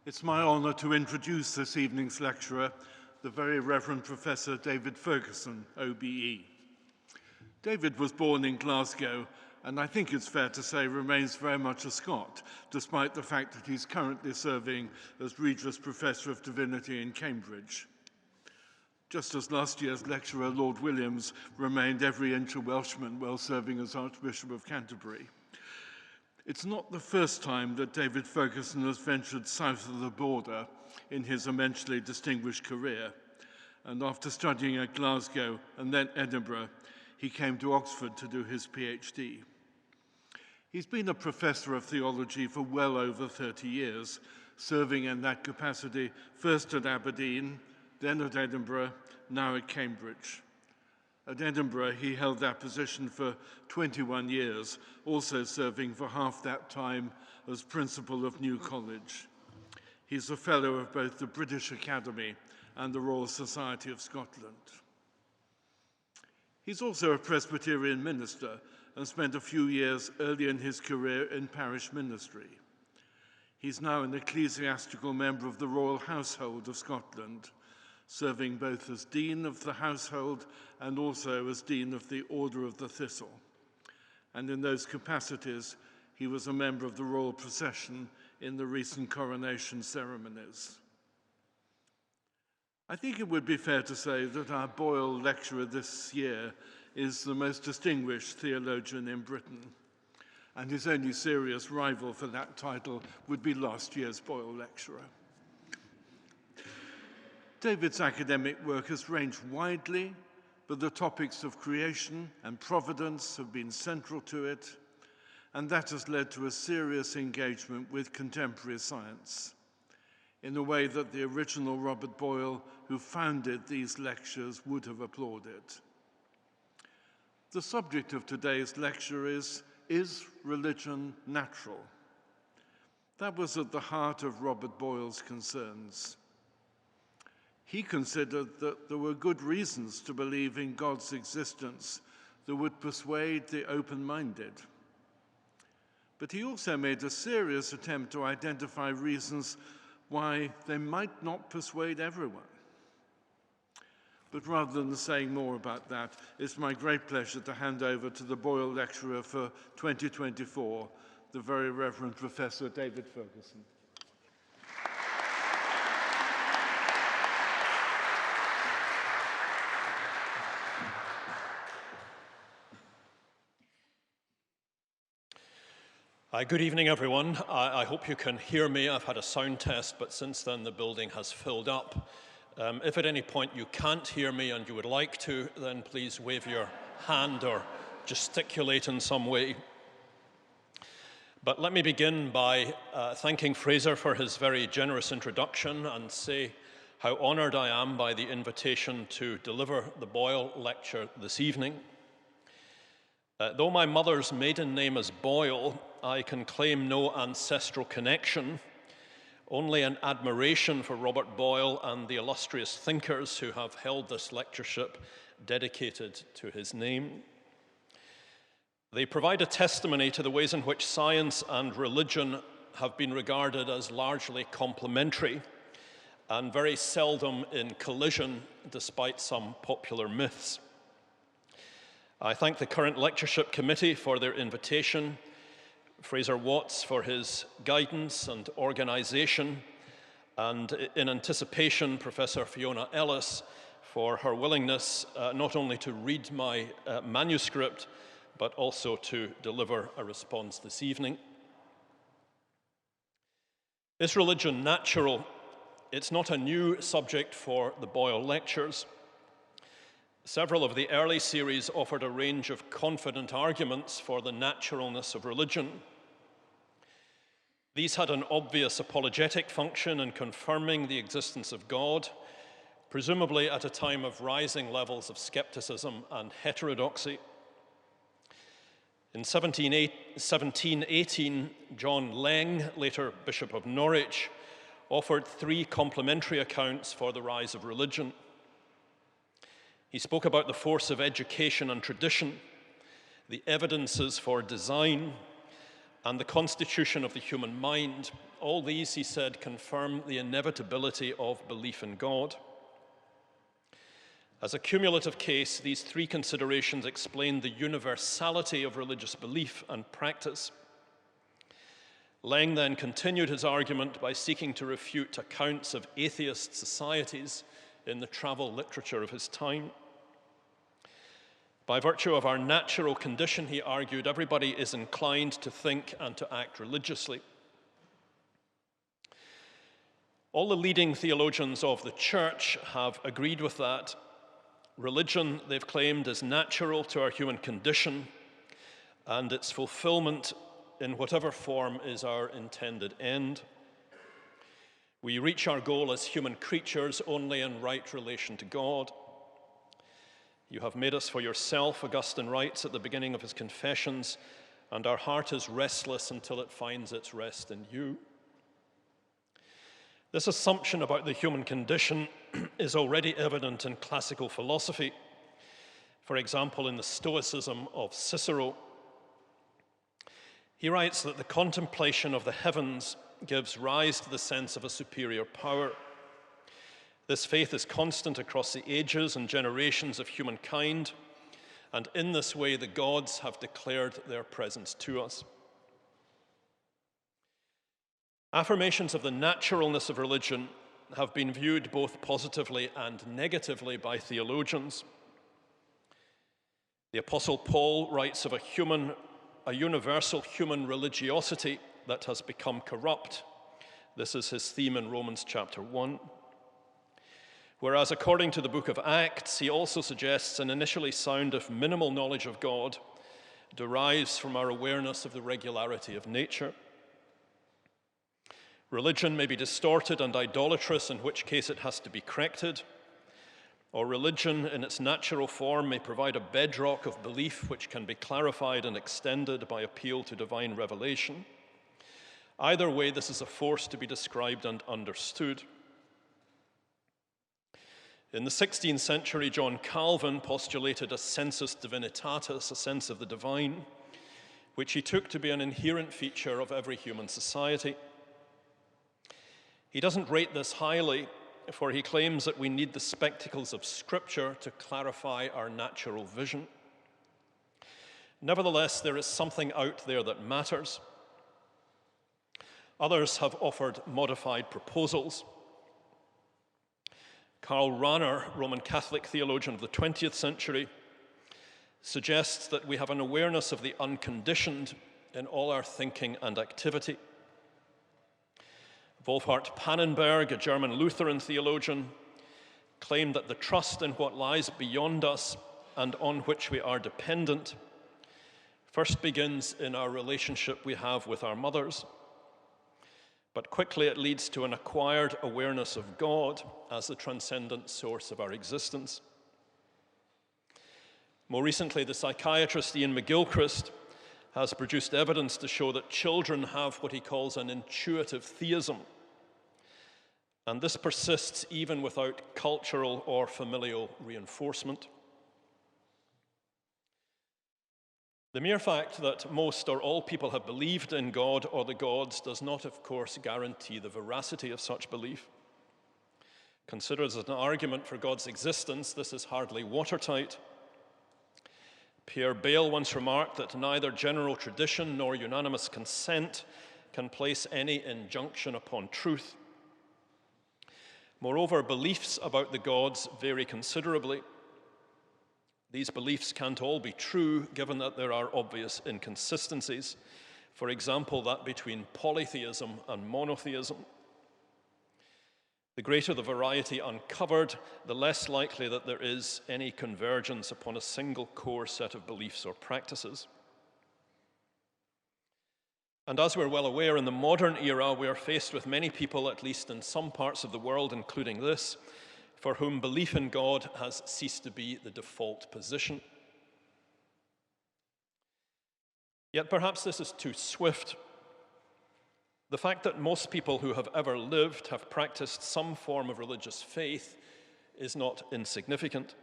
It's my honour to introduce this evening's lecturer, the Very Reverend Professor David Fergusson, OBE. David was born in Glasgow, and I think it's fair to say remains very much a Scot, despite the fact that he's currently serving as Regius Professor of Divinity in Cambridge. Just as last year's lecturer, Lord Williams, remained every inch a Welshman while serving as Archbishop of Canterbury. It's not the first time that David Fergusson has ventured south of the border in his immensely distinguished career. And after studying at Glasgow and then Edinburgh, he came to Oxford to do his PhD. He's been a professor of theology for well over 30 years, serving in that capacity first at Aberdeen, then at Edinburgh, now at Cambridge. At Edinburgh, he held that position for 21 years, also serving for half that time as principal of New College. He's a fellow of both the British Academy and the Royal Society of Scotland. He's also a Presbyterian minister and spent a few years early in his career in parish ministry. He's now an ecclesiastical member of the Royal Household of Scotland, serving both as Dean of the Household and also as Dean of the Order of the Thistle. And in those capacities, he was a member of the royal procession in the recent coronation ceremonies. I think it would be fair to say that our Boyle lecturer this year is the most distinguished theologian in Britain, and his only serious rival for that title would be last year's Boyle lecturer. David's academic work has ranged widely, but the topics of creation and providence have been central to it, and that has led to a serious engagement with contemporary science, in a way that the original Robert Boyle, who founded these lectures, would have applauded. The subject of today's lecture is religion natural? That was at the heart of Robert Boyle's concerns. He considered that there were good reasons to believe in God's existence that would persuade the open-minded. But he also made a serious attempt to identify reasons why they might not persuade everyone. But rather than saying more about that, it's my great pleasure to hand over to the Boyle lecturer for 2024, the Very Reverend Professor David Fergusson. Good evening, everyone. I hope you can hear me. I've had a sound test, but since then the building has filled up. If at any point you can't hear me and you would like to, then please wave your hand or gesticulate in some way. But let me begin by thanking Fraser for his very generous introduction and say how honoured I am by the invitation to deliver the Boyle Lecture this evening. Though my mother's maiden name is Boyle, I can claim no ancestral connection, only an admiration for Robert Boyle and the illustrious thinkers who have held this lectureship dedicated to his name. They provide a testimony to the ways in which science and religion have been regarded as largely complementary and very seldom in collision, despite some popular myths. I thank the current lectureship committee for their invitation, Fraser Watts for his guidance and organisation, and in anticipation, Professor Fiona Ellis for her willingness not only to read my manuscript, but also to deliver a response this evening. Is religion natural? It's not a new subject for the Boyle Lectures. Several of the early series offered a range of confident arguments for the naturalness of religion. These had an obvious apologetic function in confirming the existence of God, presumably at a time of rising levels of skepticism and heterodoxy. In 1718, John Leng, later Bishop of Norwich, offered three complementary accounts for the rise of religion. He spoke about the force of education and tradition, the evidences for design, and the constitution of the human mind. All these, he said, confirm the inevitability of belief in God. As a cumulative case, these three considerations explain the universality of religious belief and practice. Leng then continued his argument by seeking to refute accounts of atheist societies in the travel literature of his time. By virtue of our natural condition, he argued, everybody is inclined to think and to act religiously. All the leading theologians of the church have agreed with that. Religion, they've claimed, is natural to our human condition, and its fulfillment in whatever form is our intended end. We reach our goal as human creatures only in right relation to God. You have made us for yourself, Augustine writes at the beginning of his Confessions, and our heart is restless until it finds its rest in you. This assumption about the human condition is already evident in classical philosophy, for example, in the Stoicism of Cicero. He writes that the contemplation of the heavens gives rise to the sense of a superior power. This faith is constant across the ages and generations of humankind, and in this way the gods have declared their presence to us. Affirmations of the naturalness of religion have been viewed both positively and negatively by theologians. The Apostle Paul writes of a universal human religiosity that has become corrupt. This is his theme in Romans chapter 1. Whereas according to the book of Acts, he also suggests an initially sound if minimal knowledge of God derives from our awareness of the regularity of nature. Religion may be distorted and idolatrous, in which case it has to be corrected, or religion in its natural form may provide a bedrock of belief which can be clarified and extended by appeal to divine revelation. Either way, this is a force to be described and understood. In the 16th century, John Calvin postulated a sensus divinitatis, a sense of the divine, which he took to be an inherent feature of every human society. He doesn't rate this highly, for he claims that we need the spectacles of Scripture to clarify our natural vision. Nevertheless, there is something out there that matters. Others have offered modified proposals. Karl Rahner, Roman Catholic theologian of the 20th century, suggests that we have an awareness of the unconditioned in all our thinking and activity. Wolfhart Pannenberg, a German Lutheran theologian, claimed that the trust in what lies beyond us and on which we are dependent first begins in our relationship we have with our mothers, but quickly it leads to an acquired awareness of God as the transcendent source of our existence. More recently, the psychiatrist Ian McGilchrist has produced evidence to show that children have what he calls an intuitive theism, and this persists even without cultural or familial reinforcement. The mere fact that most or all people have believed in God or the gods does not, of course, guarantee the veracity of such belief. Considered as an argument for God's existence, this is hardly watertight. Pierre Bayle once remarked that neither general tradition nor unanimous consent can place any injunction upon truth. Moreover, beliefs about the gods vary considerably. These beliefs can't all be true, given that there are obvious inconsistencies. For example, that between polytheism and monotheism. The greater the variety uncovered, the less likely that there is any convergence upon a single core set of beliefs or practices. And as we're well aware, in the modern era, we are faced with many people, at least in some parts of the world, including this, for whom belief in God has ceased to be the default position. Yet perhaps this is too swift. The fact that most people who have ever lived have practiced some form of religious faith is not insignificant.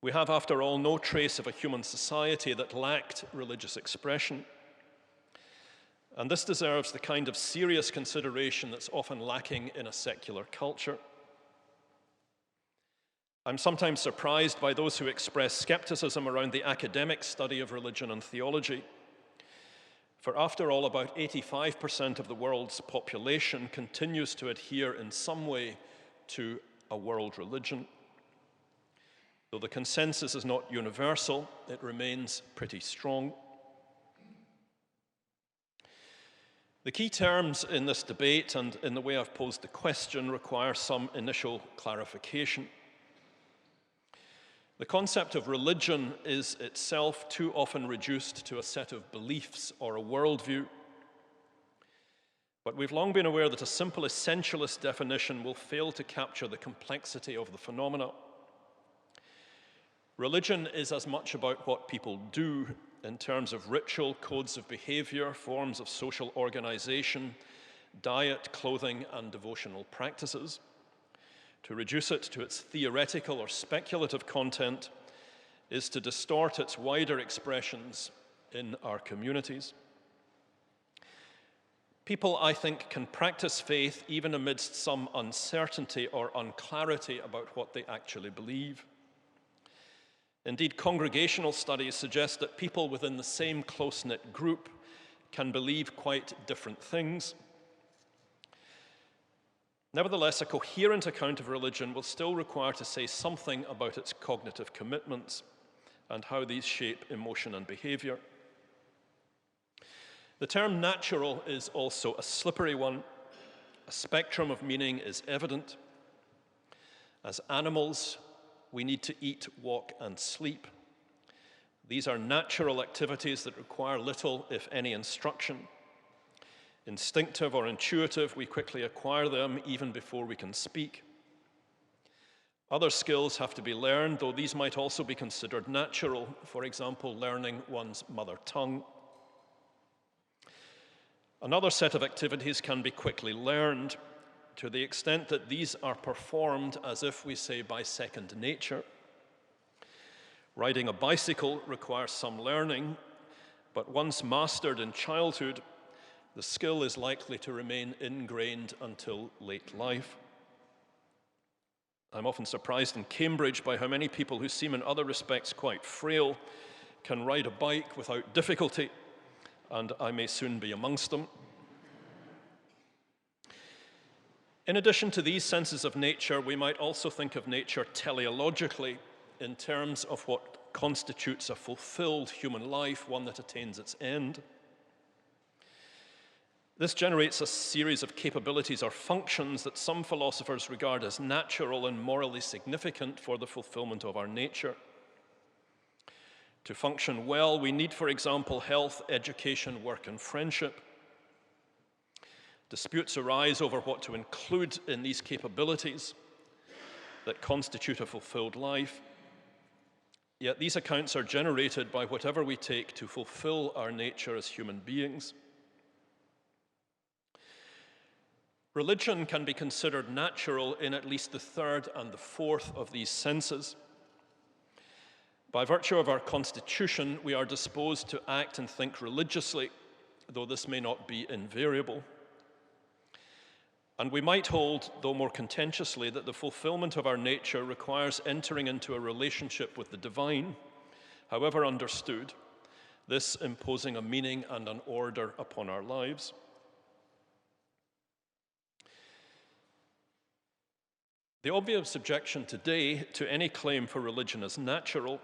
We have, after all, no trace of a human society that lacked religious expression. And this deserves the kind of serious consideration that's often lacking in a secular culture. I'm sometimes surprised by those who express skepticism around the academic study of religion and theology. For after all, about 85% of the world's population continues to adhere in some way to a world religion. Though the consensus is not universal, it remains pretty strong. The key terms in this debate and in the way I've posed the question require some initial clarification. The concept of religion is itself too often reduced to a set of beliefs or a worldview. But we've long been aware that a simple essentialist definition will fail to capture the complexity of the phenomena. Religion is as much about what people do in terms of ritual, codes of behavior, forms of social organization, diet, clothing, and devotional practices. To reduce it to its theoretical or speculative content is to distort its wider expressions in our communities. People, I think, can practice faith even amidst some uncertainty or unclarity about what they actually believe. Indeed, congregational studies suggest that people within the same close-knit group can believe quite different things. Nevertheless, a coherent account of religion will still require to say something about its cognitive commitments and how these shape emotion and behavior. The term natural is also a slippery one. A spectrum of meaning is evident. As animals, we need to eat, walk, and sleep. These are natural activities that require little, if any, instruction. Instinctive or intuitive, we quickly acquire them even before we can speak. Other skills have to be learned, though these might also be considered natural, for example, learning one's mother tongue. Another set of activities can be quickly learned to the extent that these are performed as if we say by second nature. Riding a bicycle requires some learning, but once mastered in childhood, the skill is likely to remain ingrained until late life. I'm often surprised in Cambridge by how many people who seem in other respects quite frail can ride a bike without difficulty, and I may soon be amongst them. In addition to these senses of nature, we might also think of nature teleologically in terms of what constitutes a fulfilled human life, one that attains its end. This generates a series of capabilities or functions that some philosophers regard as natural and morally significant for the fulfillment of our nature. To function well, we need, for example, health, education, work, and friendship. Disputes arise over what to include in these capabilities that constitute a fulfilled life. Yet these accounts are generated by whatever we take to fulfill our nature as human beings. Religion can be considered natural in at least the third and the fourth of these senses. By virtue of our constitution, we are disposed to act and think religiously, though this may not be invariable. And we might hold, though more contentiously, that the fulfillment of our nature requires entering into a relationship with the divine, however understood, this imposing a meaning and an order upon our lives. The obvious objection today to any claim for religion as natural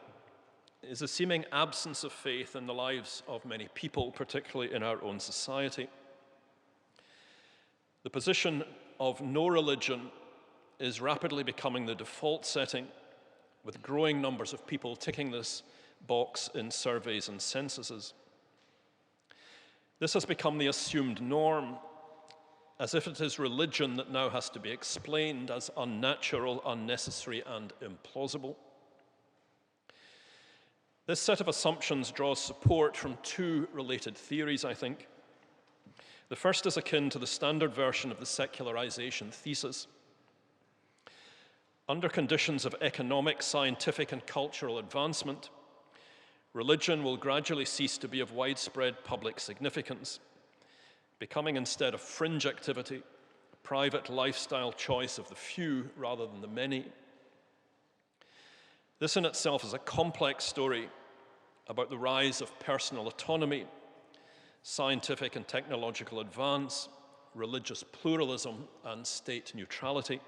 is a seeming absence of faith in the lives of many people, particularly in our own society. The position of no religion is rapidly becoming the default setting, with growing numbers of people ticking this box in surveys and censuses. This has become the assumed norm, as if it is religion that now has to be explained as unnatural, unnecessary, and implausible. This set of assumptions draws support from two related theories, I think. The first is akin to the standard version of the secularization thesis. Under conditions of economic, scientific, and cultural advancement, religion will gradually cease to be of widespread public significance, becoming instead a fringe activity, a private lifestyle choice of the few rather than the many. This in itself is a complex story about the rise of personal autonomy, scientific and technological advance, religious pluralism, and state neutrality.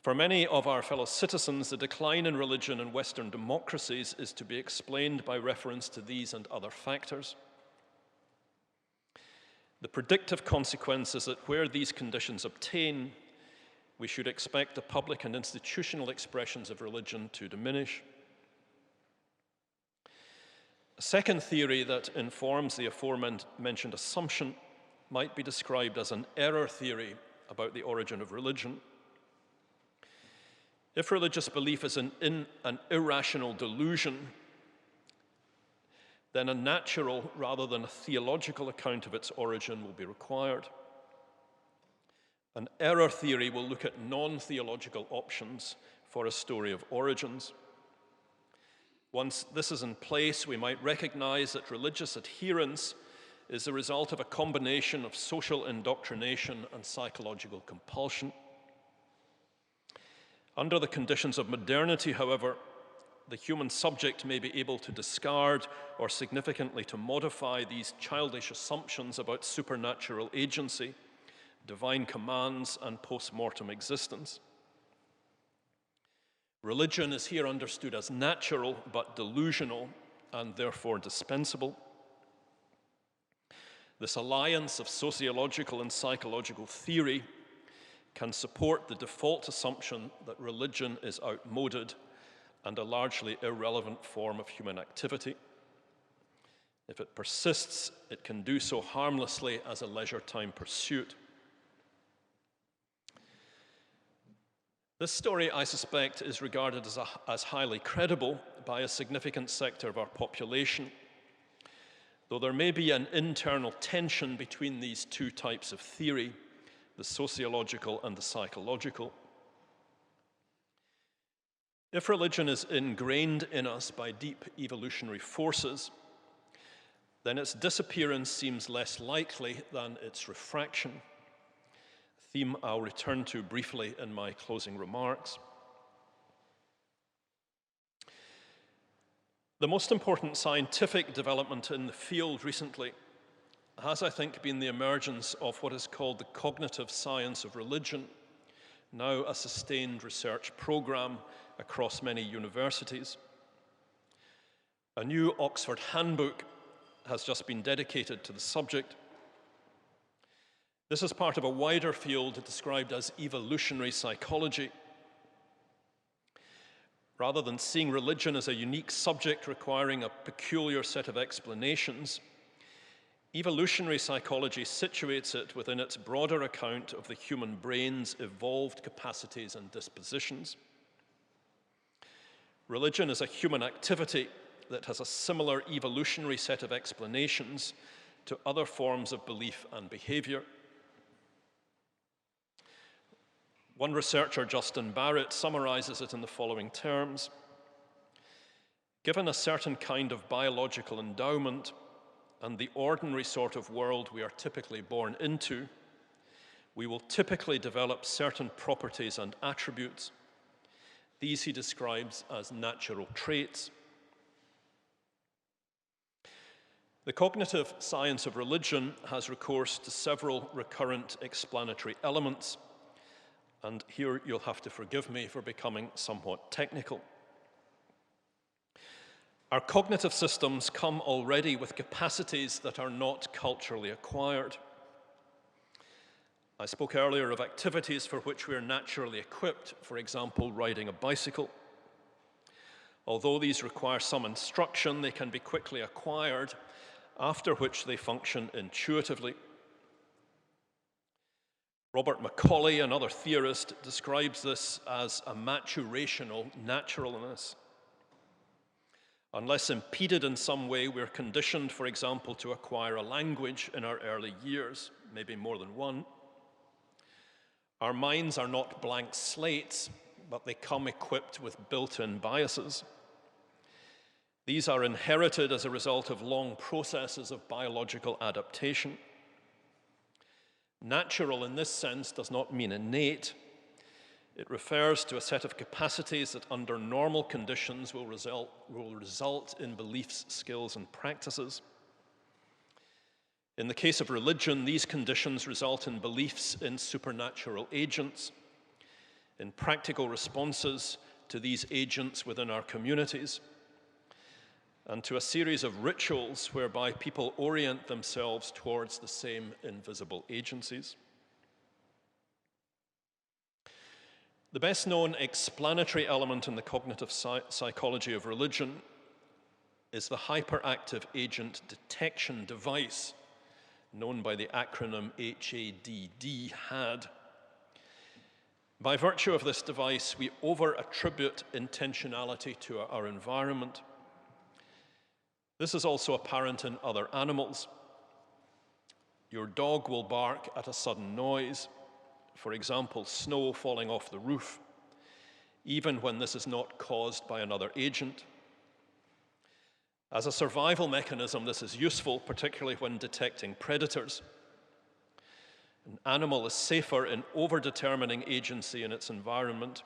For many of our fellow citizens, the decline in religion in Western democracies is to be explained by reference to these and other factors. The predictive consequence is that where these conditions obtain, we should expect the public and institutional expressions of religion to diminish. A second theory that informs the aforementioned assumption might be described as an error theory about the origin of religion. If religious belief is an irrational delusion, then a natural rather than a theological account of its origin will be required. An error theory will look at non-theological options for a story of origins. Once this is in place, we might recognize that religious adherence is the result of a combination of social indoctrination and psychological compulsion. Under the conditions of modernity, however, the human subject may be able to discard or significantly to modify these childish assumptions about supernatural agency, divine commands, and post-mortem existence. Religion is here understood as natural but delusional and therefore dispensable. This alliance of sociological and psychological theory can support the default assumption that religion is outmoded and a largely irrelevant form of human activity. If it persists, it can do so harmlessly as a leisure time pursuit. This story, I suspect, is regarded as highly credible by a significant sector of our population, though there may be an internal tension between these two types of theory, the sociological and the psychological. If religion is ingrained in us by deep evolutionary forces, then its disappearance seems less likely than its refraction, a theme I'll return to briefly in my closing remarks. The most important scientific development in the field recently has, I think, been the emergence of what is called the cognitive science of religion, now a sustained research program across many universities. A new Oxford handbook has just been dedicated to the subject. This is part of a wider field described as evolutionary psychology. Rather than seeing religion as a unique subject requiring a peculiar set of explanations, evolutionary psychology situates it within its broader account of the human brain's evolved capacities and dispositions. Religion is a human activity that has a similar evolutionary set of explanations to other forms of belief and behavior. One researcher, Justin Barrett, summarizes it in the following terms. Given a certain kind of biological endowment and the ordinary sort of world we are typically born into, we will typically develop certain properties and attributes. These he describes as natural traits. The cognitive science of religion has recourse to several recurrent explanatory elements, and here you'll have to forgive me for becoming somewhat technical. Our cognitive systems come already with capacities that are not culturally acquired. I spoke earlier of activities for which we are naturally equipped, for example, riding a bicycle. Although these require some instruction, they can be quickly acquired, after which they function intuitively. Robert Macaulay, another theorist, describes this as a maturational naturalness. Unless impeded in some way, we're conditioned, for example, to acquire a language in our early years, maybe more than one. Our minds are not blank slates, but they come equipped with built-in biases. These are inherited as a result of long processes of biological adaptation. Natural in this sense does not mean innate. It refers to a set of capacities that under normal conditions will result in beliefs, skills, and practices. In the case of religion, these conditions result in beliefs in supernatural agents, in practical responses to these agents within our communities, and to a series of rituals whereby people orient themselves towards the same invisible agencies. The best known explanatory element in the cognitive psychology of religion is the hyperactive agent detection device, known by the acronym HADD, HAD. By virtue of this device, we over-attribute intentionality to our environment. This is also apparent in other animals. Your dog will bark at a sudden noise, for example, snow falling off the roof, even when this is not caused by another agent. As a survival mechanism, this is useful, particularly when detecting predators. An animal is safer in over-determining agency in its environment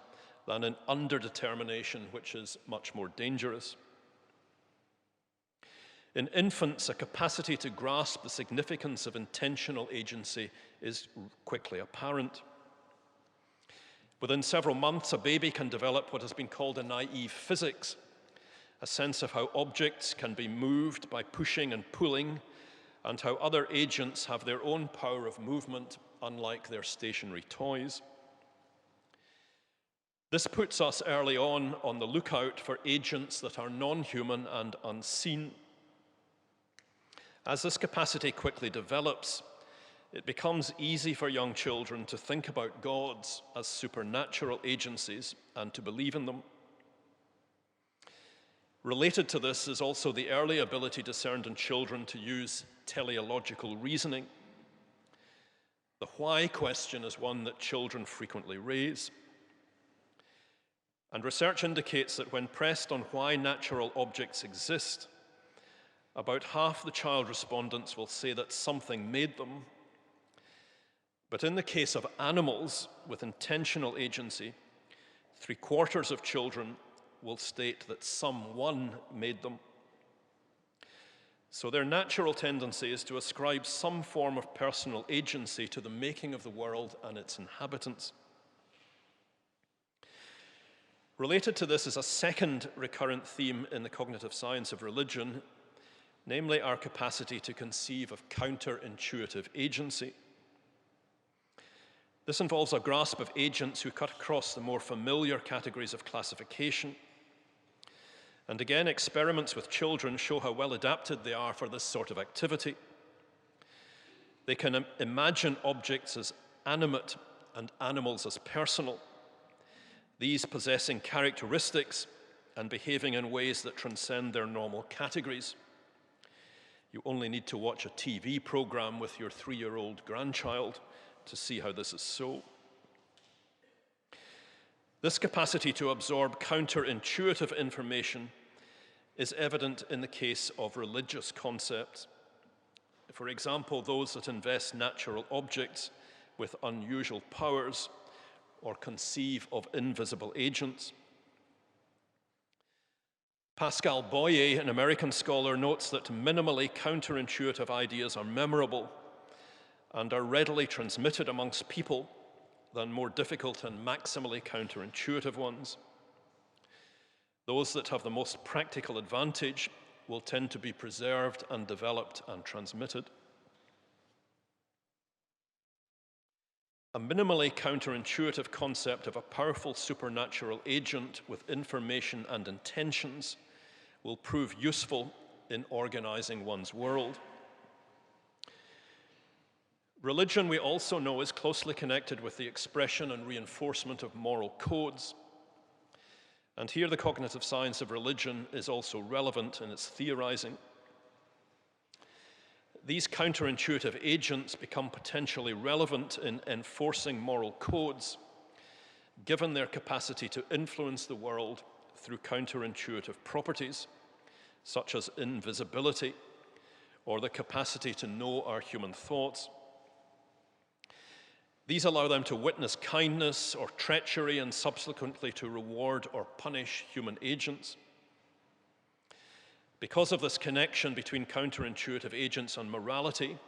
than in under-determination, which is much more dangerous. In infants, a capacity to grasp the significance of intentional agency is quickly apparent. Within several months, a baby can develop what has been called a naive physics, a sense of how objects can be moved by pushing and pulling, and how other agents have their own power of movement, unlike their stationary toys. This puts us early on the lookout for agents that are non-human and unseen. As this capacity quickly develops, it becomes easy for young children to think about gods as supernatural agencies and to believe in them. Related to this is also the early ability discerned in children to use teleological reasoning. The why question is one that children frequently raise. And research indicates that when pressed on why natural objects exist, about half the child respondents will say that something made them. But in the case of animals with intentional agency, 3/4 of children will state that someone made them. So their natural tendency is to ascribe some form of personal agency to the making of the world and its inhabitants. Related to this is a second recurrent theme in the cognitive science of religion, namely our capacity to conceive of counterintuitive agency. This involves a grasp of agents who cut across the more familiar categories of classification. And again, experiments with children show how well adapted they are for this sort of activity. They can imagine objects as animate and animals as personal, these possessing characteristics and behaving in ways that transcend their normal categories. You only need to watch a TV program with your 3-year-old grandchild to see how this is so. This capacity to absorb counterintuitive information is evident in the case of religious concepts. For example, those that invest natural objects with unusual powers or conceive of invisible agents. Pascal Boyer, an American scholar, notes that minimally counterintuitive ideas are memorable and are readily transmitted amongst people than more difficult and maximally counterintuitive ones. Those that have the most practical advantage will tend to be preserved and developed and transmitted. A minimally counterintuitive concept of a powerful supernatural agent with information and intentions will prove useful in organizing one's world. Religion, we also know, is closely connected with the expression and reinforcement of moral codes. And here the cognitive science of religion is also relevant in its theorizing. These counterintuitive agents become potentially relevant in enforcing moral codes, given their capacity to influence the world through counterintuitive properties, such as invisibility or the capacity to know our human thoughts. These allow them to witness kindness or treachery and subsequently to reward or punish human agents. Because of this connection between counterintuitive agents and morality,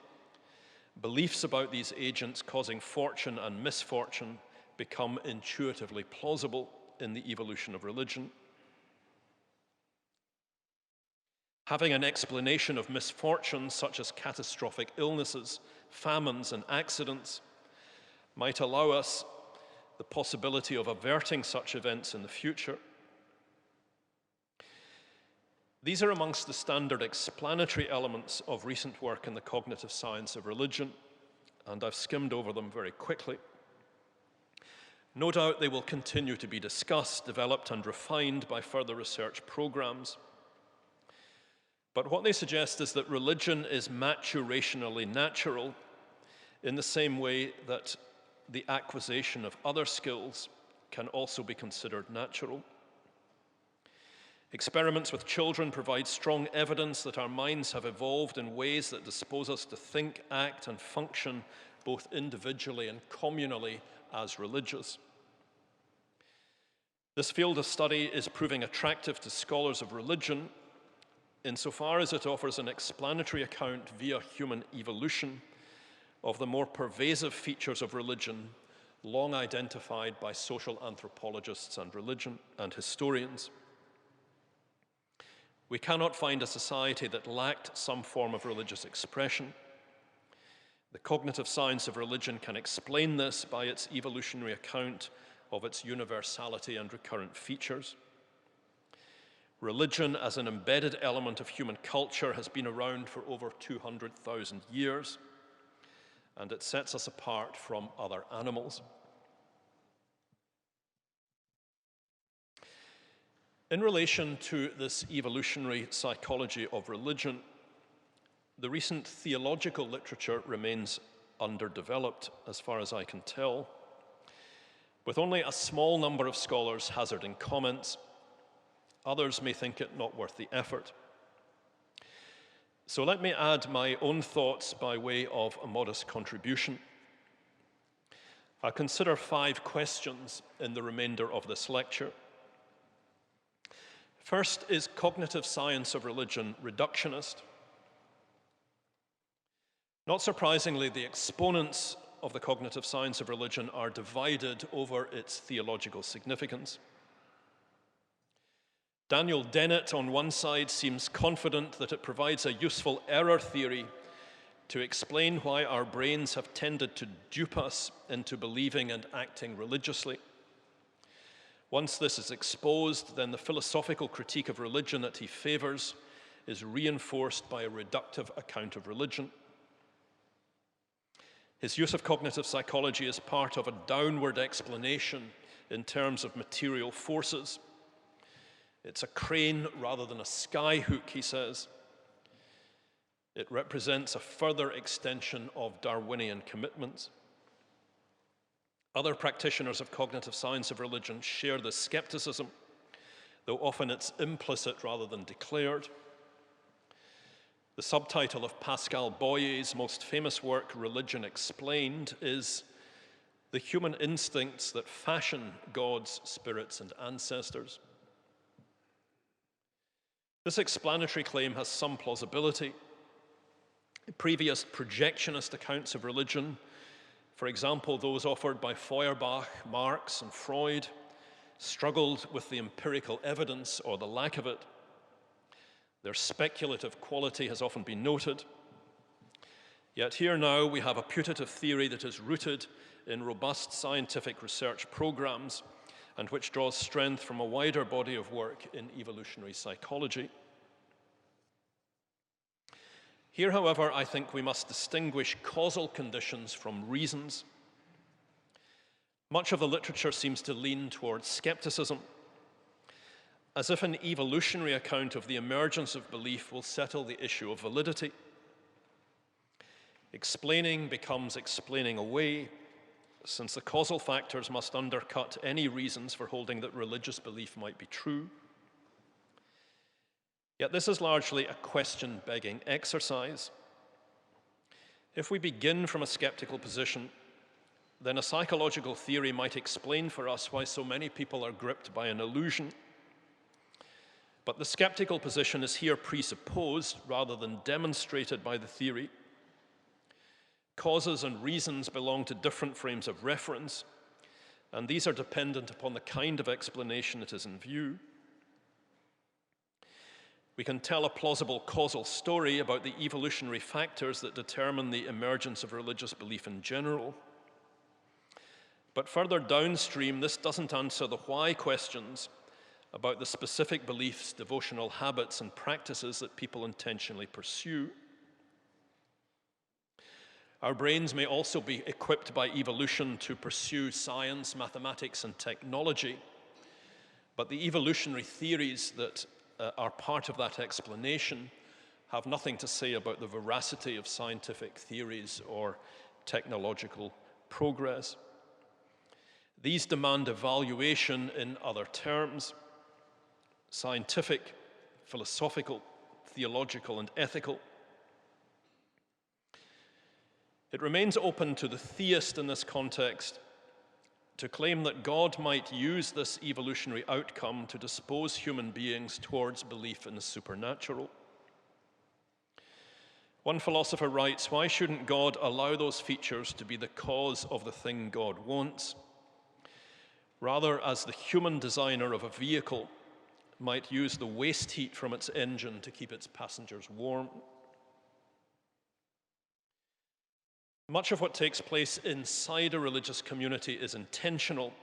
beliefs about these agents causing fortune and misfortune become intuitively plausible in the evolution of religion. Having an explanation of misfortunes such as catastrophic illnesses, famines, and accidents might allow us the possibility of averting such events in the future. These are amongst the standard explanatory elements of recent work in the cognitive science of religion, and I've skimmed over them very quickly. No doubt they will continue to be discussed, developed, and refined by further research programs. But what they suggest is that religion is maturationally natural in the same way that the acquisition of other skills can also be considered natural. Experiments with children provide strong evidence that our minds have evolved in ways that dispose us to think, act, and function both individually and communally as religious. This field of study is proving attractive to scholars of religion insofar as it offers an explanatory account via human evolution of the more pervasive features of religion long identified by social anthropologists and religion and historians. We cannot find a society that lacked some form of religious expression. The cognitive science of religion can explain this by its evolutionary account of its universality and recurrent features. Religion as an embedded element of human culture has been around for over 200,000 years, and it sets us apart from other animals. In relation to this evolutionary psychology of religion, the recent theological literature remains underdeveloped, as far as I can tell, with only a small number of scholars hazarding comments. Others may think it not worth the effort. So let me add my own thoughts by way of a modest contribution. I'll consider 5 questions in the remainder of this lecture. First, is cognitive science of religion reductionist? Not surprisingly, the exponents of the cognitive science of religion are divided over its theological significance. Daniel Dennett, on one side, seems confident that it provides a useful error theory to explain why our brains have tended to dupe us into believing and acting religiously. Once this is exposed, then the philosophical critique of religion that he favors is reinforced by a reductive account of religion. His use of cognitive psychology is part of a downward explanation in terms of material forces. It's a crane rather than a skyhook, he says. It represents a further extension of Darwinian commitments. Other practitioners of cognitive science of religion share this skepticism, though often it's implicit rather than declared. The subtitle of Pascal Boyer's most famous work, Religion Explained, is "The Human Instincts That Fashion Gods, Spirits, and Ancestors." This explanatory claim has some plausibility. Previous projectionist accounts of religion, for example, those offered by Feuerbach, Marx, and Freud, struggled with the empirical evidence or the lack of it. Their speculative quality has often been noted. Yet here now we have a putative theory that is rooted in robust scientific research programs and which draws strength from a wider body of work in evolutionary psychology. Here, however, I think we must distinguish causal conditions from reasons. Much of the literature seems to lean towards skepticism, as if an evolutionary account of the emergence of belief will settle the issue of validity. Explaining becomes explaining away, since the causal factors must undercut any reasons for holding that religious belief might be true. Yet this is largely a question-begging exercise. If we begin from a skeptical position, then a psychological theory might explain for us why so many people are gripped by an illusion. But the skeptical position is here presupposed rather than demonstrated by the theory. Causes and reasons belong to different frames of reference, and these are dependent upon the kind of explanation that is in view. We can tell a plausible causal story about the evolutionary factors that determine the emergence of religious belief in general. But further downstream, this doesn't answer the why questions about the specific beliefs, devotional habits, and practices that people intentionally pursue. Our brains may also be equipped by evolution to pursue science, mathematics, and technology, but the evolutionary theories that are part of that explanation have nothing to say about the veracity of scientific theories or technological progress. These demand evaluation in other terms: scientific, philosophical, theological, and ethical. It remains open to the theist in this context to claim that God might use this evolutionary outcome to dispose human beings towards belief in the supernatural. One philosopher writes, "Why shouldn't God allow those features to be the cause of the thing God wants? Rather, as the human designer of a vehicle might use the waste heat from its engine to keep its passengers warm." Much of what takes place inside a religious community is intentional.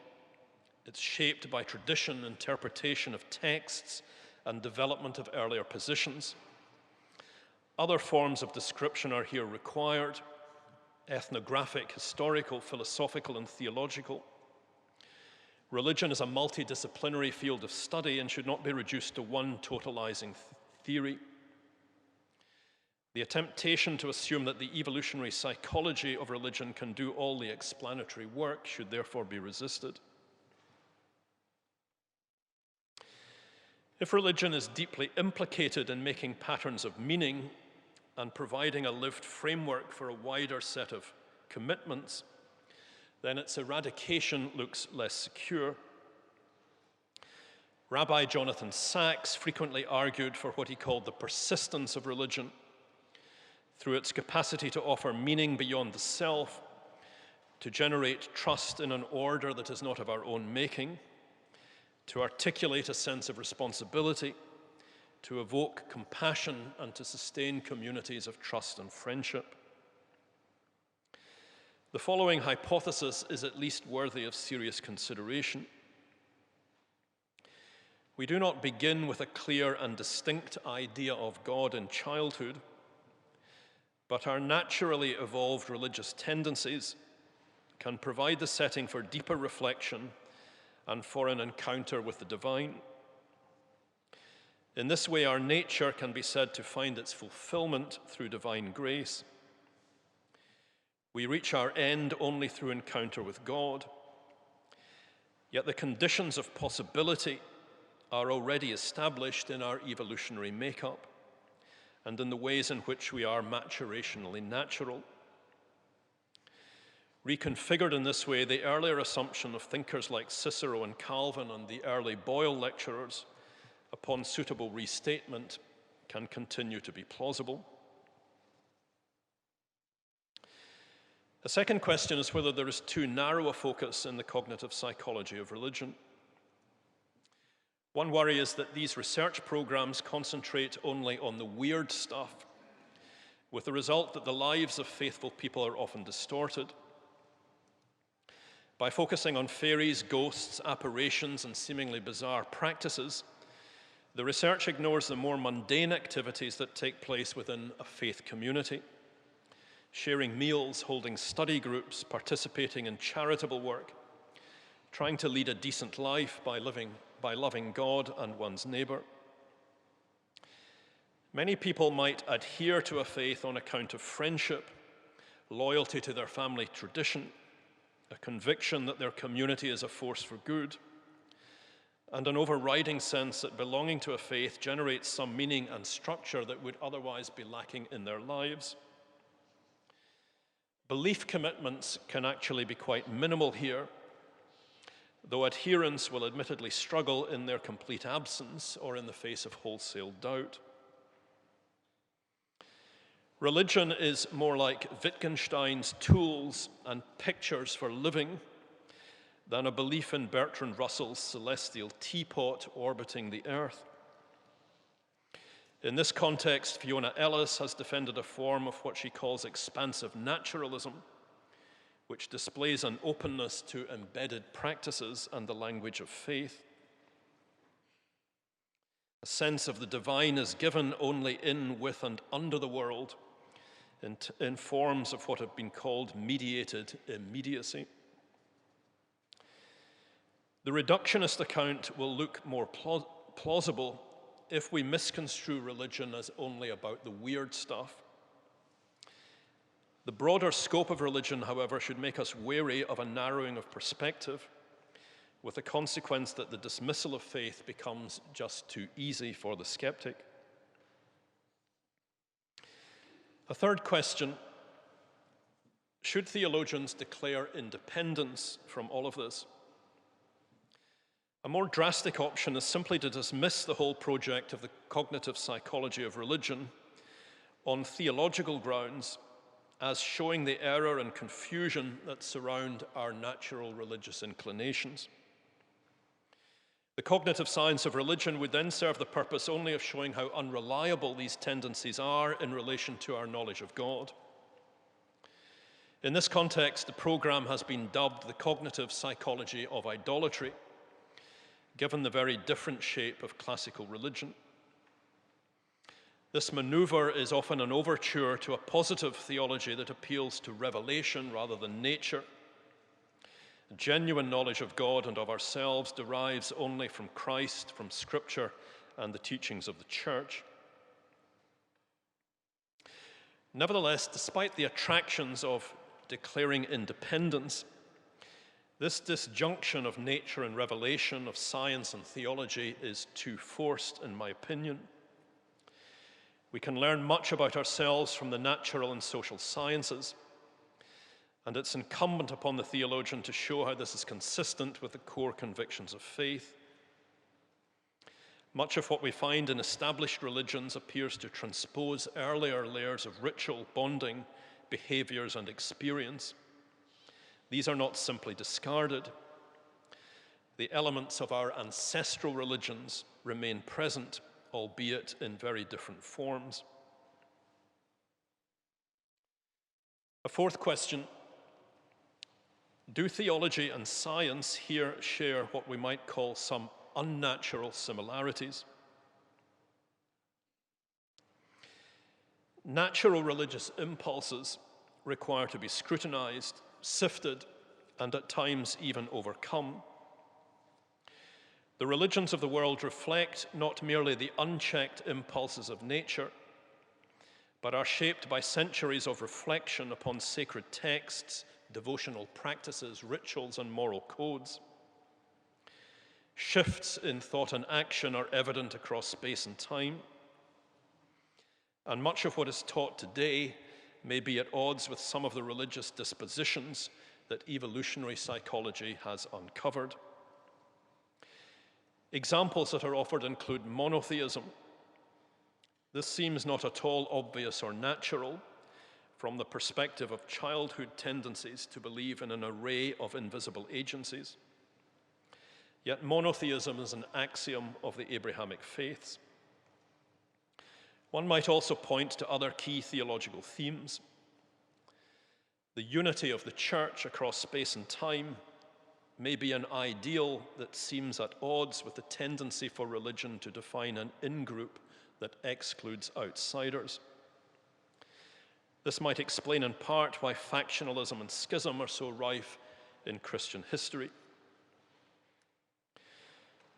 It's shaped by tradition, interpretation of texts, and development of earlier positions. Other forms of description are here required: ethnographic, historical, philosophical, and theological. Religion is a multidisciplinary field of study and should not be reduced to one totalizing theory. The temptation to assume that the evolutionary psychology of religion can do all the explanatory work should therefore be resisted. If religion is deeply implicated in making patterns of meaning and providing a lived framework for a wider set of commitments, then its eradication looks less secure. Rabbi Jonathan Sacks frequently argued for what he called the persistence of religion, through its capacity to offer meaning beyond the self, to generate trust in an order that is not of our own making, to articulate a sense of responsibility, to evoke compassion, and to sustain communities of trust and friendship. The following hypothesis is at least worthy of serious consideration. We do not begin with a clear and distinct idea of God in childhood, but our naturally evolved religious tendencies can provide the setting for deeper reflection and for an encounter with the divine. In this way, our nature can be said to find its fulfillment through divine grace. We reach our end only through encounter with God, yet the conditions of possibility are already established in our evolutionary makeup and in the ways in which we are maturationally natural. Reconfigured in this way, the earlier assumption of thinkers like Cicero and Calvin and the early Boyle lecturers, upon suitable restatement, can continue to be plausible. The second question is whether there is too narrow a focus in the cognitive psychology of religion. One worry is that these research programs concentrate only on the weird stuff, with the result that the lives of faithful people are often distorted. By focusing on fairies, ghosts, apparitions, and seemingly bizarre practices, the research ignores the more mundane activities that take place within a faith community: sharing meals, holding study groups, participating in charitable work, trying to lead a decent life by loving God and one's neighbor. Many people might adhere to a faith on account of friendship, loyalty to their family tradition, a conviction that their community is a force for good, and an overriding sense that belonging to a faith generates some meaning and structure that would otherwise be lacking in their lives. Belief commitments can actually be quite minimal here, though adherents will admittedly struggle in their complete absence or in the face of wholesale doubt. Religion is more like Wittgenstein's tools and pictures for living than a belief in Bertrand Russell's celestial teapot orbiting the earth. In this context, Fiona Ellis has defended a form of what she calls expansive naturalism, which displays an openness to embedded practices and the language of faith. A sense of the divine is given only in, with, and under the world in forms of what have been called mediated immediacy. The reductionist account will look more plausible if we misconstrue religion as only about the weird stuff. The broader scope of religion, however, should make us wary of a narrowing of perspective, with the consequence that the dismissal of faith becomes just too easy for the skeptic. A third question: should theologians declare independence from all of this? A more drastic option is simply to dismiss the whole project of the cognitive psychology of religion on theological grounds as showing the error and confusion that surround our natural religious inclinations. The cognitive science of religion would then serve the purpose only of showing how unreliable these tendencies are in relation to our knowledge of God. In this context, the program has been dubbed the cognitive psychology of idolatry, given the very different shape of classical religion. This maneuver is often an overture to a positive theology that appeals to revelation rather than nature. Genuine knowledge of God and of ourselves derives only from Christ, from Scripture, and the teachings of the Church. Nevertheless, despite the attractions of declaring independence, this disjunction of nature and revelation, of science and theology, is too forced, in my opinion. We can learn much about ourselves from the natural and social sciences, and it's incumbent upon the theologian to show how this is consistent with the core convictions of faith. Much of what we find in established religions appears to transpose earlier layers of ritual, bonding, behaviors, and experience. These are not simply discarded. The elements of our ancestral religions remain present, albeit in very different forms. A fourth question: do theology and science here share what we might call some unnatural similarities? Natural religious impulses require to be scrutinized, sifted, and at times even overcome. The religions of the world reflect not merely the unchecked impulses of nature, but are shaped by centuries of reflection upon sacred texts, devotional practices, rituals, and moral codes. Shifts in thought and action are evident across space and time, and much of what is taught today may be at odds with some of the religious dispositions that evolutionary psychology has uncovered. Examples that are offered include monotheism. This seems not at all obvious or natural from the perspective of childhood tendencies to believe in an array of invisible agencies. Yet monotheism is an axiom of the Abrahamic faiths. One might also point to other key theological themes. The unity of the church across space and time may be an ideal that seems at odds with the tendency for religion to define an in-group that excludes outsiders. This might explain in part why factionalism and schism are so rife in Christian history.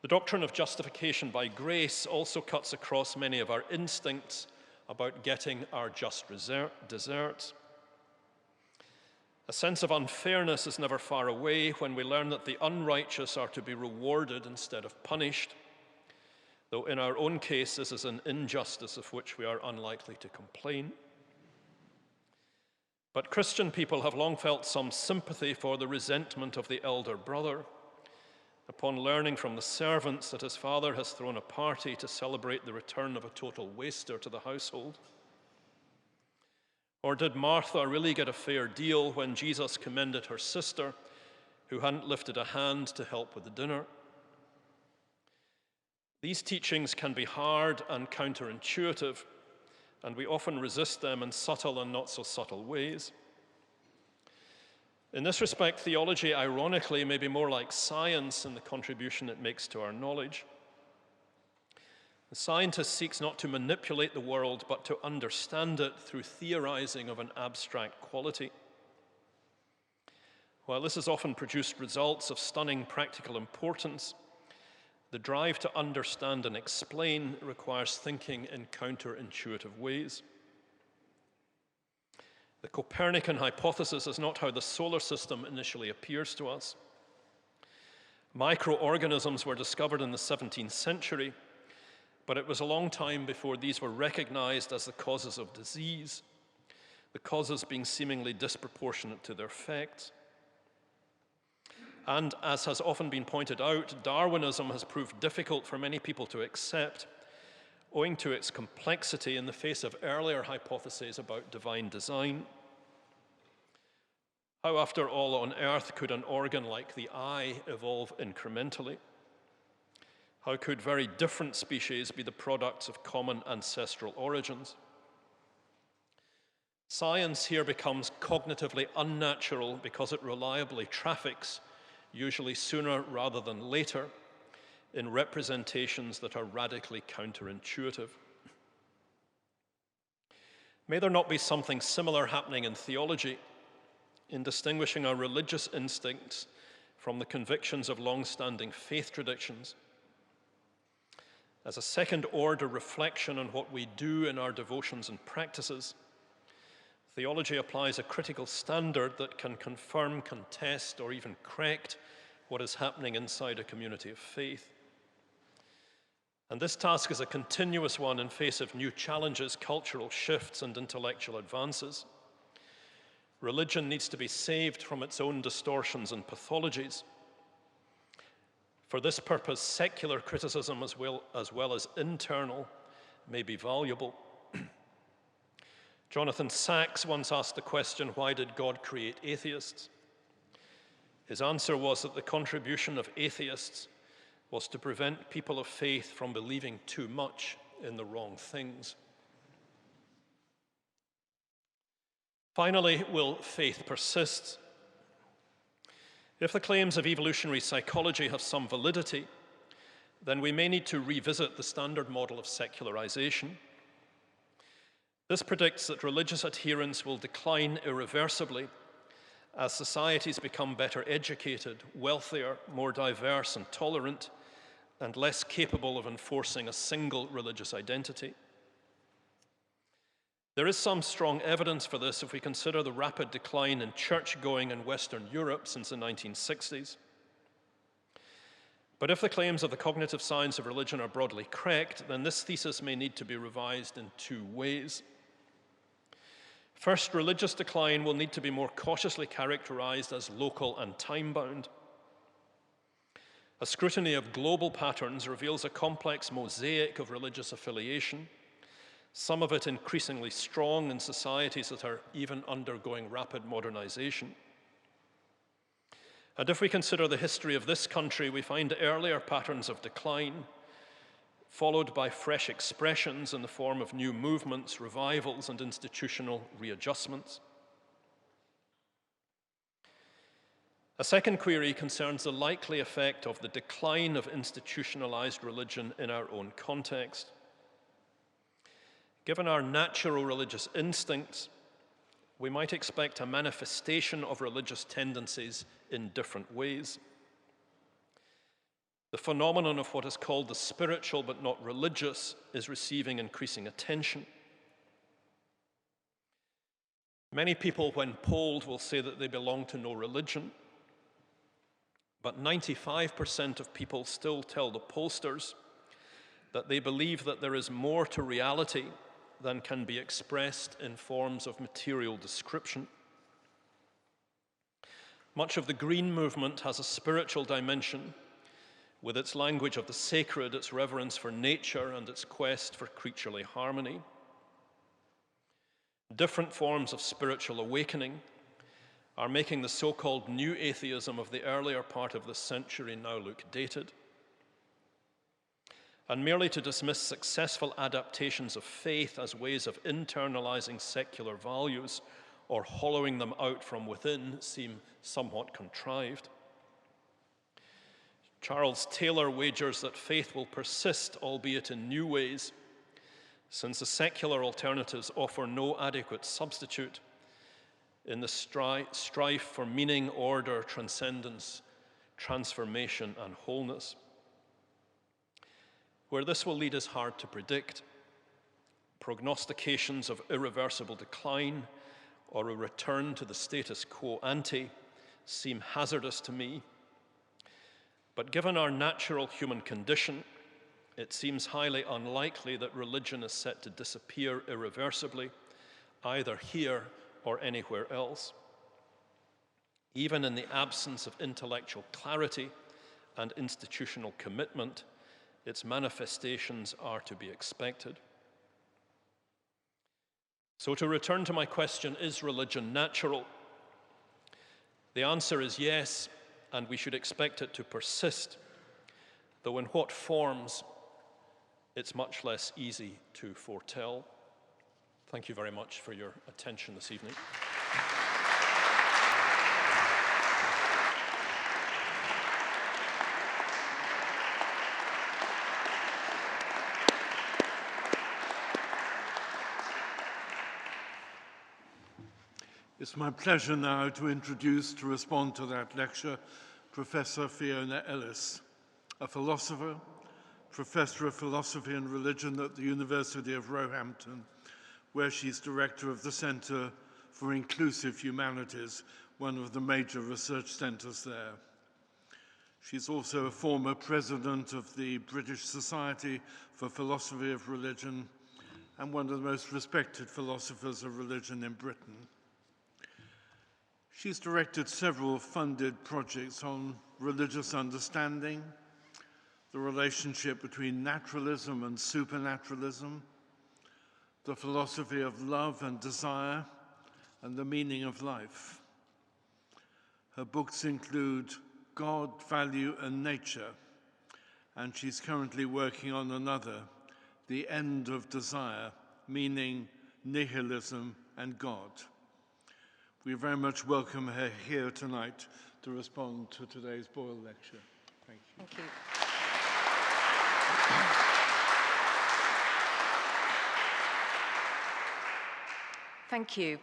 The doctrine of justification by grace also cuts across many of our instincts about getting our just deserts. A sense of unfairness is never far away when we learn that the unrighteous are to be rewarded instead of punished, though in our own case this is an injustice of which we are unlikely to complain. But Christian people have long felt some sympathy for the resentment of the elder brother upon learning from the servants that his father has thrown a party to celebrate the return of a total waster to the household. Or did Martha really get a fair deal when Jesus commended her sister, who hadn't lifted a hand to help with the dinner? These teachings can be hard and counterintuitive, and we often resist them in subtle and not so subtle ways. In this respect, theology, ironically, may be more like science in the contribution it makes to our knowledge. The scientist seeks not to manipulate the world, but to understand it through theorizing of an abstract quality. While this has often produced results of stunning practical importance, the drive to understand and explain requires thinking in counterintuitive ways. The Copernican hypothesis is not how the solar system initially appears to us. Microorganisms were discovered in the 17th century, but it was a long time before these were recognized as the causes of disease, the causes being seemingly disproportionate to their effects. And as has often been pointed out, Darwinism has proved difficult for many people to accept, owing to its complexity in the face of earlier hypotheses about divine design. How, after all, on earth could an organ like the eye evolve incrementally? How could very different species be the products of common ancestral origins? Science here becomes cognitively unnatural because it reliably traffics, usually sooner rather than later, in representations that are radically counterintuitive. May there not be something similar happening in theology, in distinguishing our religious instincts from the convictions of long-standing faith traditions? As a second-order reflection on what we do in our devotions and practices, theology applies a critical standard that can confirm, contest, or even correct what is happening inside a community of faith. And this task is a continuous one in face of new challenges, cultural shifts, and intellectual advances. Religion needs to be saved from its own distortions and pathologies. For this purpose, secular criticism as well as internal may be valuable. Jonathan Sacks once asked the question, why did God create atheists? His answer was that the contribution of atheists was to prevent people of faith from believing too much in the wrong things. Finally, will faith persist? If the claims of evolutionary psychology have some validity, then we may need to revisit the standard model of secularization. This predicts that religious adherence will decline irreversibly as societies become better educated, wealthier, more diverse and tolerant, and less capable of enforcing a single religious identity. There is some strong evidence for this if we consider the rapid decline in church-going in Western Europe since the 1960s. But if the claims of the cognitive science of religion are broadly correct, then this thesis may need to be revised in two ways. First, religious decline will need to be more cautiously characterized as local and time-bound. A scrutiny of global patterns reveals a complex mosaic of religious affiliation, some of it increasingly strong in societies that are even undergoing rapid modernization. And if we consider the history of this country, we find earlier patterns of decline, followed by fresh expressions in the form of new movements, revivals, and institutional readjustments. A second query concerns the likely effect of the decline of institutionalized religion in our own context. Given our natural religious instincts, we might expect a manifestation of religious tendencies in different ways. The phenomenon of what is called the spiritual but not religious is receiving increasing attention. Many people, when polled, will say that they belong to no religion, but 95% of people still tell the pollsters that they believe that there is more to reality than can be expressed in forms of material description. Much of the Green movement has a spiritual dimension, with its language of the sacred, its reverence for nature, and its quest for creaturely harmony. Different forms of spiritual awakening are making the so-called new atheism of the earlier part of this century now look dated. And merely to dismiss successful adaptations of faith as ways of internalizing secular values or hollowing them out from within seem somewhat contrived. Charles Taylor wagers that faith will persist, albeit in new ways, since the secular alternatives offer no adequate substitute in the strife for meaning, order, transcendence, transformation, and wholeness. Where this will lead is hard to predict. Prognostications of irreversible decline or a return to the status quo ante seem hazardous to me. But given our natural human condition, it seems highly unlikely that religion is set to disappear irreversibly, either here or anywhere else. Even in the absence of intellectual clarity and institutional commitment, its manifestations are to be expected. So to return to my question, is religion natural? The answer is yes, and we should expect it to persist, though in what forms, it's much less easy to foretell. Thank you very much for your attention this evening. It's my pleasure now to introduce, to respond to that lecture, Professor Fiona Ellis, a philosopher, Professor of Philosophy and Religion at the University of Roehampton, where she's director of the Centre for Inclusive Humanities, one of the major research centres there. She's also a former president of the British Society for Philosophy of Religion and one of the most respected philosophers of religion in Britain. She's directed several funded projects on religious understanding, the relationship between naturalism and supernaturalism, the philosophy of love and desire, and the meaning of life. Her books include God, Value, and Nature, and she's currently working on another, The End of Desire, Meaning, Nihilism, and God. We very much welcome her here tonight to respond to today's Boyle Lecture. Thank you. Thank you. Thank you.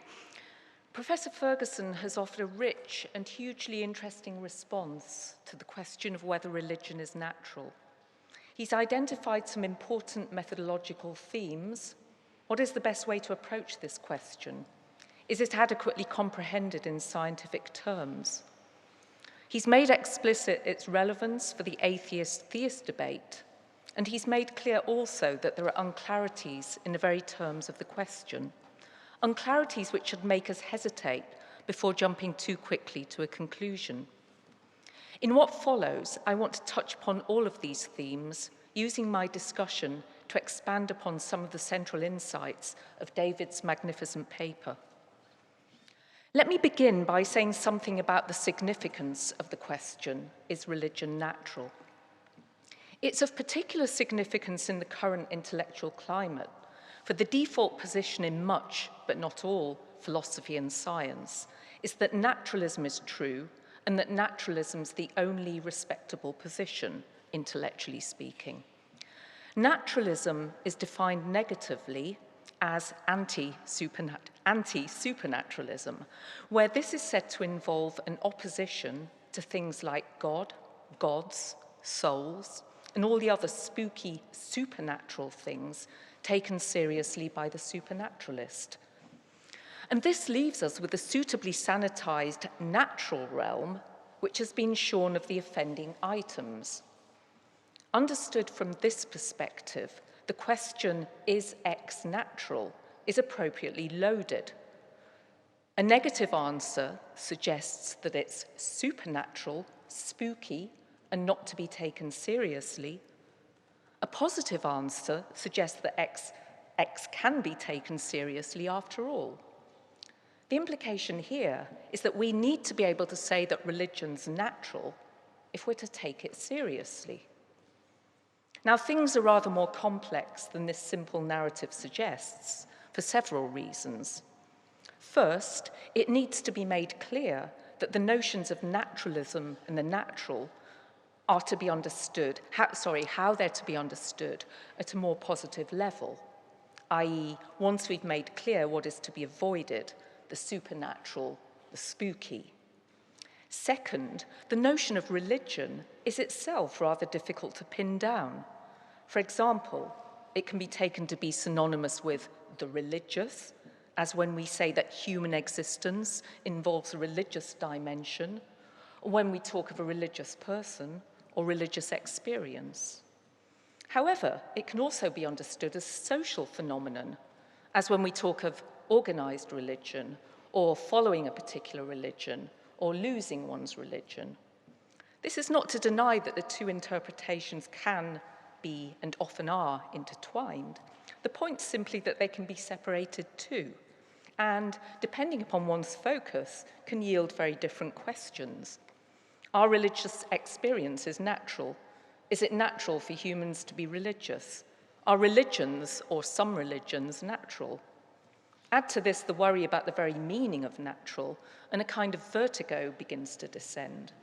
Professor Fergusson has offered a rich and hugely interesting response to the question of whether religion is natural. He's identified some important methodological themes. What is the best way to approach this question? Is it adequately comprehended in scientific terms? He's made explicit its relevance for the atheist-theist debate, and he's made clear also that there are unclarities in the very terms of the question, unclarities which should make us hesitate before jumping too quickly to a conclusion. In what follows, I want to touch upon all of these themes, using my discussion to expand upon some of the central insights of David's magnificent paper. Let me begin by saying something about the significance of the question, is religion natural? It's of particular significance in the current intellectual climate, for the default position in much, but not all, philosophy and science is that naturalism is true and that naturalism's the only respectable position, intellectually speaking. Naturalism is defined negatively as anti-supernaturalism, where this is said to involve an opposition to things like God, gods, souls, and all the other spooky supernatural things taken seriously by the supernaturalist. And this leaves us with a suitably sanitized natural realm, which has been shorn of the offending items. Understood from this perspective, the question, is X natural, is appropriately loaded. A negative answer suggests that it's supernatural, spooky, and not to be taken seriously. A positive answer suggests that X can be taken seriously after all. The implication here is that we need to be able to say that religion's natural if we're to take it seriously. Now, things are rather more complex than this simple narrative suggests, for several reasons. First, it needs to be made clear that the notions of naturalism and the natural are to be understood, how they're to be understood at a more positive level, i.e., once we've made clear what is to be avoided, the supernatural, the spooky. Second, the notion of religion is itself rather difficult to pin down. For example, it can be taken to be synonymous with the religious, as when we say that human existence involves a religious dimension, or when we talk of a religious person or religious experience. However, it can also be understood as a social phenomenon, as when we talk of organized religion, or following a particular religion, or losing one's religion. This is not to deny that the two interpretations can be, and often are, intertwined. The point is simply that they can be separated too, and, depending upon one's focus, can yield very different questions. Our religious experience is natural. Is it natural for humans to be religious? Are religions, or some religions, natural? Add to this the worry about the very meaning of natural, and a kind of vertigo begins to descend.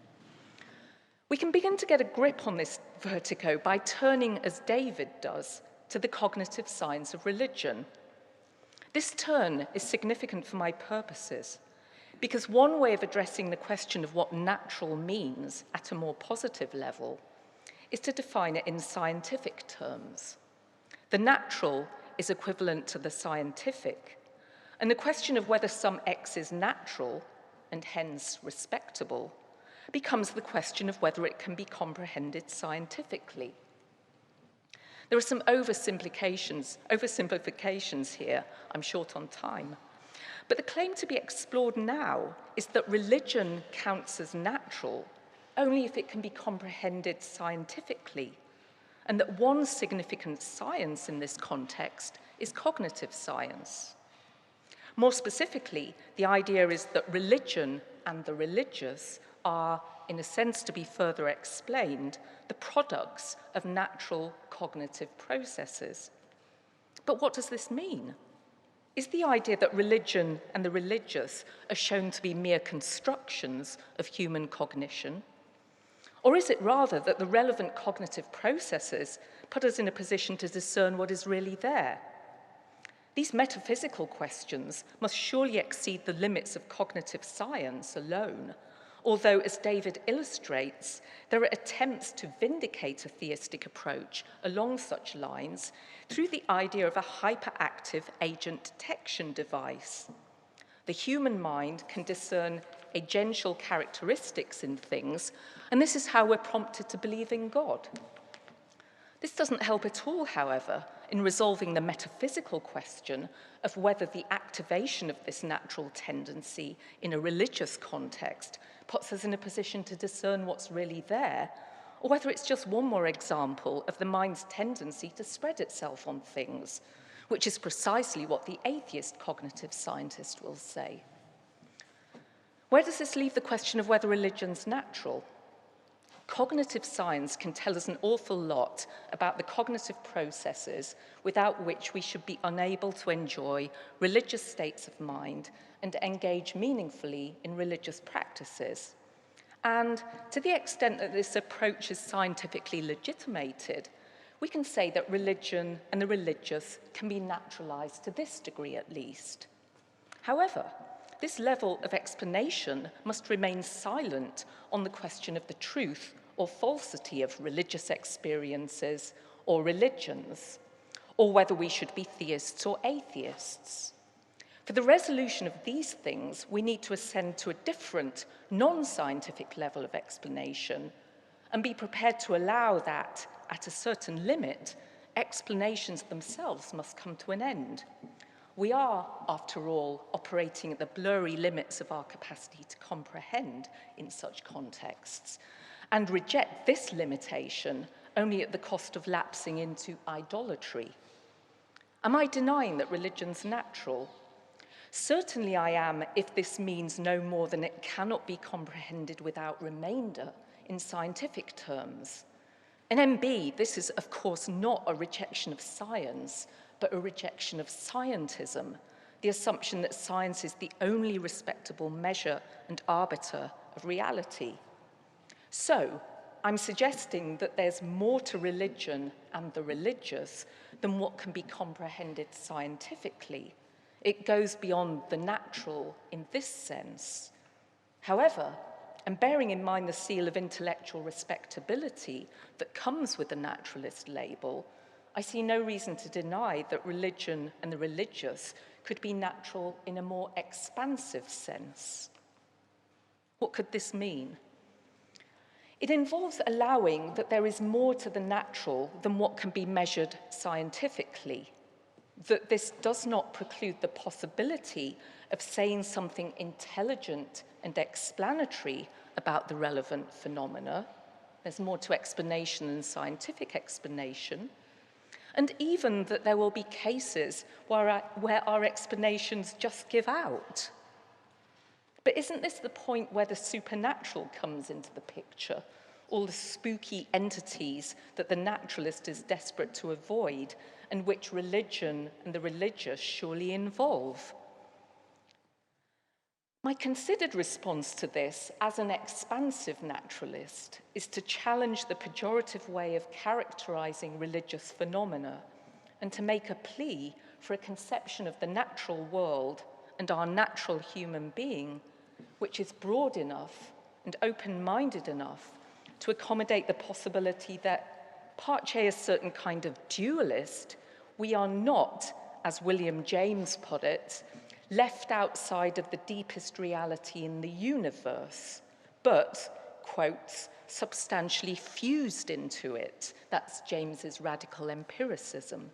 We can begin to get a grip on this vertigo by turning, as David does, to the cognitive science of religion. This turn is significant for my purposes, because one way of addressing the question of what natural means at a more positive level is to define it in scientific terms. The natural is equivalent to the scientific, and the question of whether some X is natural, and hence respectable, becomes the question of whether it can be comprehended scientifically. There are some oversimplifications here. I'm short on time. But the claim to be explored now is that religion counts as natural only if it can be comprehended scientifically, and that one significant science in this context is cognitive science. More specifically, the idea is that religion and the religious are, in a sense to be further explained, the products of natural cognitive processes. But what does this mean? Is the idea that religion and the religious are shown to be mere constructions of human cognition? Or is it rather that the relevant cognitive processes put us in a position to discern what is really there? These metaphysical questions must surely exceed the limits of cognitive science alone, although, as David illustrates, there are attempts to vindicate a theistic approach along such lines through the idea of a hyperactive agent detection device. The human mind can discern agential characteristics in things, and this is how we're prompted to believe in God. This doesn't help at all, however, in resolving the metaphysical question of whether the activation of this natural tendency in a religious context puts us in a position to discern what's really there, or whether it's just one more example of the mind's tendency to spread itself on things, which is precisely what the atheist cognitive scientist will say. Where does this leave the question of whether religion's natural? Cognitive science can tell us an awful lot about the cognitive processes without which we should be unable to enjoy religious states of mind and engage meaningfully in religious practices. And to the extent that this approach is scientifically legitimated, we can say that religion and the religious can be naturalized to this degree at least. However, this level of explanation must remain silent on the question of the truth or falsity of religious experiences or religions, or whether we should be theists or atheists. For the resolution of these things, we need to ascend to a different, non-scientific level of explanation and be prepared to allow that, at a certain limit, explanations themselves must come to an end. We are, after all, operating at the blurry limits of our capacity to comprehend in such contexts, and reject this limitation only at the cost of lapsing into idolatry. Am I denying that religion's natural? Certainly I am, if this means no more than it cannot be comprehended without remainder in scientific terms. In MB, this is, of course, not a rejection of science, but a rejection of scientism, the assumption that science is the only respectable measure and arbiter of reality. So, I'm suggesting that there's more to religion and the religious than what can be comprehended scientifically. It goes beyond the natural in this sense. However, and bearing in mind the seal of intellectual respectability that comes with the naturalist label, I see no reason to deny that religion and the religious could be natural in a more expansive sense. What could this mean? It involves allowing that there is more to the natural than what can be measured scientifically, that this does not preclude the possibility of saying something intelligent and explanatory about the relevant phenomena. There's more to explanation than scientific explanation. And even that there will be cases where our explanations just give out. But isn't this the point where the supernatural comes into the picture? All the spooky entities that the naturalist is desperate to avoid, and which religion and the religious surely involve. My considered response to this, as an expansive naturalist, is to challenge the pejorative way of characterizing religious phenomena and to make a plea for a conception of the natural world and our natural human being, which is broad enough and open-minded enough to accommodate the possibility that, parce a certain kind of dualist, we are not, as William James put it, left outside of the deepest reality in the universe, but, quotes, substantially fused into it. That's James's radical empiricism.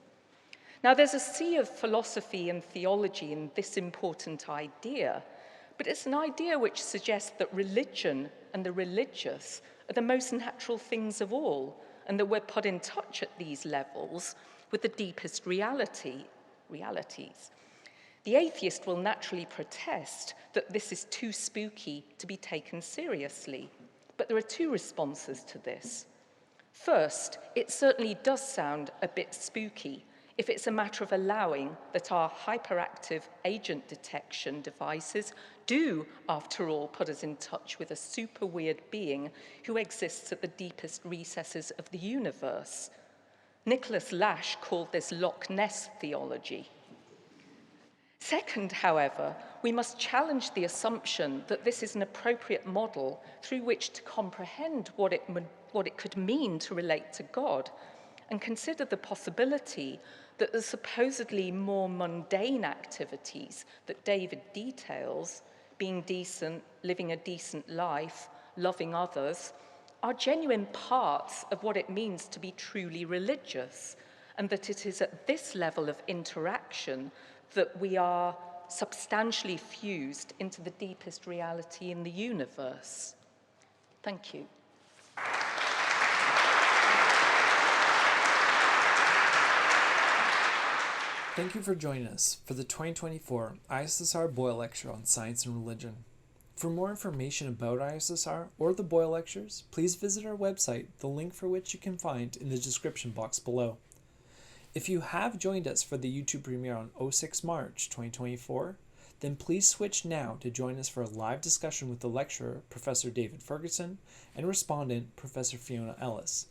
Now, there's a sea of philosophy and theology in this important idea, but it's an idea which suggests that religion and the religious are the most natural things of all, and that we're put in touch at these levels with the deepest realities. The atheist will naturally protest that this is too spooky to be taken seriously, but there are two responses to this. First, it certainly does sound a bit spooky if it's a matter of allowing that our hyperactive agent detection devices do, after all, put us in touch with a super weird being who exists at the deepest recesses of the universe. Nicholas Lash called this Loch Ness theology. Second, however, we must challenge the assumption that this is an appropriate model through which to comprehend what it could mean to relate to God, and consider the possibility that the supposedly more mundane activities that David details, being decent, living a decent life, loving others, are genuine parts of what it means to be truly religious, and that it is at this level of interaction that we are substantially fused into the deepest reality in the universe. Thank you. Thank you for joining us for the 2024 ISSR Boyle Lecture on Science and Religion. For more information about ISSR or the Boyle Lectures, please visit our website, the link for which you can find in the description box below. If you have joined us for the YouTube premiere on 06 March 2024, then please switch now to join us for a live discussion with the lecturer, Professor David Fergusson, and respondent, Professor Fiona Ellis,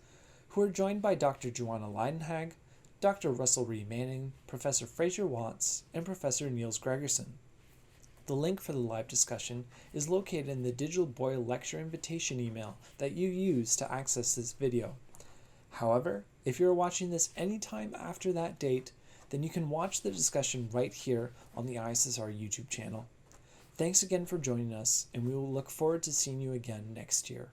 who are joined by Dr. Joanna Leidenhag, Dr. Russell Ree Manning, Professor Fraser Watts, and Professor Niels Gregerson. The link for the live discussion is located in the digital Boyle Lecture invitation email that you use to access this video. However, if you're watching this anytime after that date, then you can watch the discussion right here on the ISSR YouTube channel. Thanks again for joining us, and we will look forward to seeing you again next year.